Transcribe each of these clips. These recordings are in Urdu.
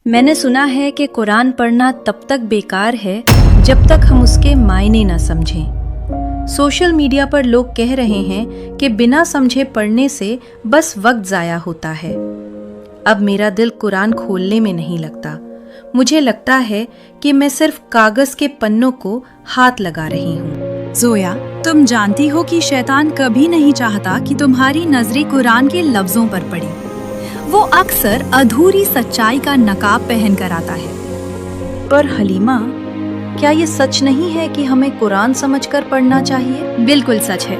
میں نے سنا ہے کہ قرآن پڑھنا تب تک بیکار ہے جب تک ہم اس کے معنی نہ سمجھیں۔ سوشل میڈیا پر لوگ کہہ رہے ہیں کہ بنا سمجھے پڑھنے سے بس وقت ضائع ہوتا ہے۔ اب میرا دل قرآن کھولنے میں نہیں لگتا۔ مجھے لگتا ہے کہ میں صرف کاغذ کے پنوں کو ہاتھ لگا رہی ہوں۔ زویا، تم جانتی ہو کہ شیطان کبھی نہیں چاہتا کہ تمہاری نظریں قرآن کے لفظوں پر پڑیں۔ وہ اکثر ادھوری سچائی کا نقاب پہن کر آتا ہے۔ پر حلیمہ، کیا یہ سچ نہیں ہے کہ ہمیں قرآن سمجھ کر پڑھنا چاہیے؟ بالکل سچ ہے۔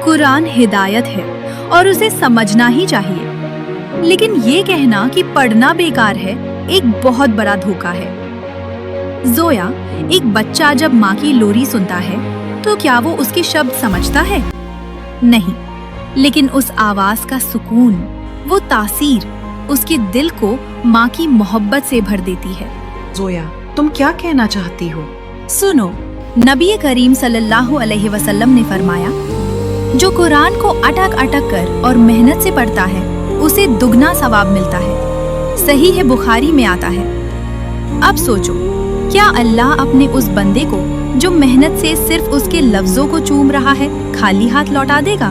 قرآن ہدایت ہے اور اسے سمجھنا ہی چاہیے، لیکن یہ کہنا کہ پڑھنا بیکار ہے ایک بہت بڑا دھوکہ ہے۔ زویا، ایک بچہ جب ماں کی لوری سنتا ہے تو کیا وہ اس کے شبد سمجھتا ہے؟ نہیں، لیکن اس آواز کا سکون، وہ تاثیر اس کے دل کو ماں کی محبت سے بھر دیتی ہے۔ زویا، تم کیا کہنا چاہتی ہو؟ سنو، نبی کریم صلی اللہ علیہ وسلم نے فرمایا، جو قرآن کو اٹک اٹک کر اور محنت سے پڑھتا ہے اسے دگنا ثواب ملتا ہے۔ صحیح بخاری میں آتا ہے۔ اب سوچو، کیا اللہ اپنے اس بندے کو جو محنت سے صرف اس کے لفظوں کو چوم رہا ہے خالی ہاتھ لوٹا دے گا؟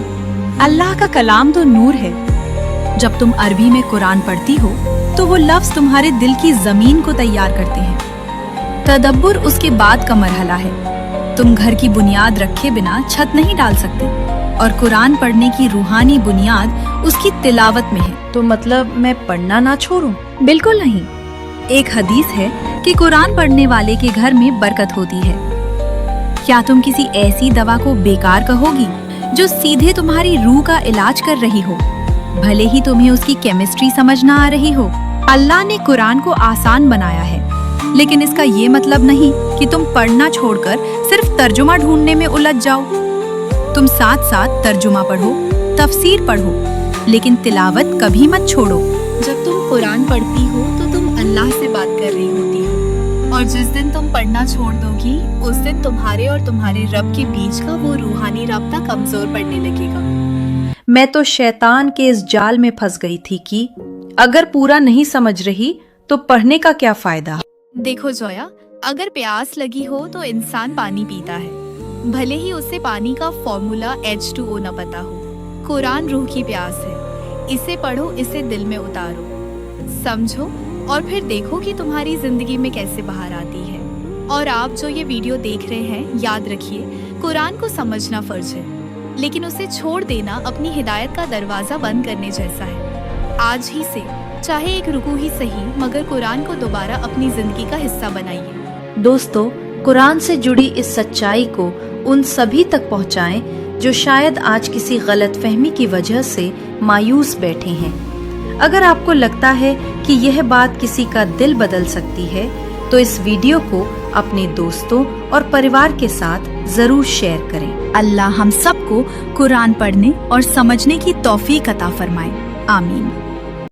اللہ کا کلام تو نور ہے۔ جب تم عربی میں قرآن پڑھتی ہو تو وہ لفظ تمہارے دل کی زمین کو تیار کرتے ہیں۔ تدبر اس کے بعد کا مرحلہ ہے۔ تم گھر کی بنیاد رکھے بنا چھت نہیں ڈال سکتے، اور قرآن پڑھنے کی روحانی بنیاد اس کی تلاوت میں ہے۔ تو مطلب میں پڑھنا نہ چھوڑوں؟ بالکل نہیں۔ ایک حدیث ہے کہ قرآن پڑھنے والے کے گھر میں برکت ہوتی ہے۔ کیا تم کسی ایسی دوا کو بیکار کہو گی جو سیدھے تمہاری روح کا علاج کر رہی ہو، بھلے ہی تمہیں اس کی کیمسٹری سمجھ نہ آ رہی ہو؟ اللہ نے قرآن کو آسان بنایا ہے، لیکن اس کا یہ مطلب نہیں کہ تم پڑھنا چھوڑ کر صرف ترجمہ ڈھونڈنے میں الجھ جاؤ۔ تم ساتھ ساتھ ترجمہ پڑھو، تفسیر پڑھو، لیکن تلاوت کبھی مت چھوڑو۔ جب تم قرآن پڑھتی ہو تو تم اللہ سے بات کر رہی ہوتی ہو، اور جس دن تم پڑھنا چھوڑ دو گی اس دن تمہارے اور تمہارے رب کے بیچ کا وہ روحانی رابطہ کمزور پڑنے لگے گا۔ میں تو شیطان کے اس جال میں پھنس گئی تھی کہ اگر پورا نہیں سمجھ رہی تو پڑھنے کا کیا فائدہ؟ دیکھو زویا، اگر پیاس لگی ہو تو انسان پانی پیتا ہے، بھلے ہی اسے پانی کا فارمولا H2O نہ پتا ہو۔ قرآن روح کی پیاس ہے، اسے پڑھو، اسے دل میں اتارو، سمجھو، اور پھر دیکھو کہ تمہاری زندگی میں کیسے باہر آتی ہے۔ اور آپ جو یہ ویڈیو دیکھ رہے ہیں، یاد رکھیے، قرآن کو سمجھنا فرض ہے، لیکن اسے چھوڑ دینا اپنی ہدایت کا دروازہ بند کرنے جیسا ہے۔ آج ہی سے، چاہے ایک رکوع ہی صحیح، مگر قرآن کو دوبارہ اپنی زندگی کا حصہ بنائیے۔ دوستو، قرآن سے جڑی اس سچائی کو ان سبھی تک پہنچائیں جو شاید آج کسی غلط فہمی کی وجہ سے مایوس بیٹھے ہیں۔ اگر آپ کو لگتا ہے کہ یہ بات کسی کا دل بدل سکتی ہے تو اس ویڈیو کو اپنے دوستوں اور پریوار کے ساتھ ضرور شیئر کریں۔ اللہ ہم سب کو قرآن پڑھنے اور سمجھنے کی توفیق عطا فرمائے۔ آمین۔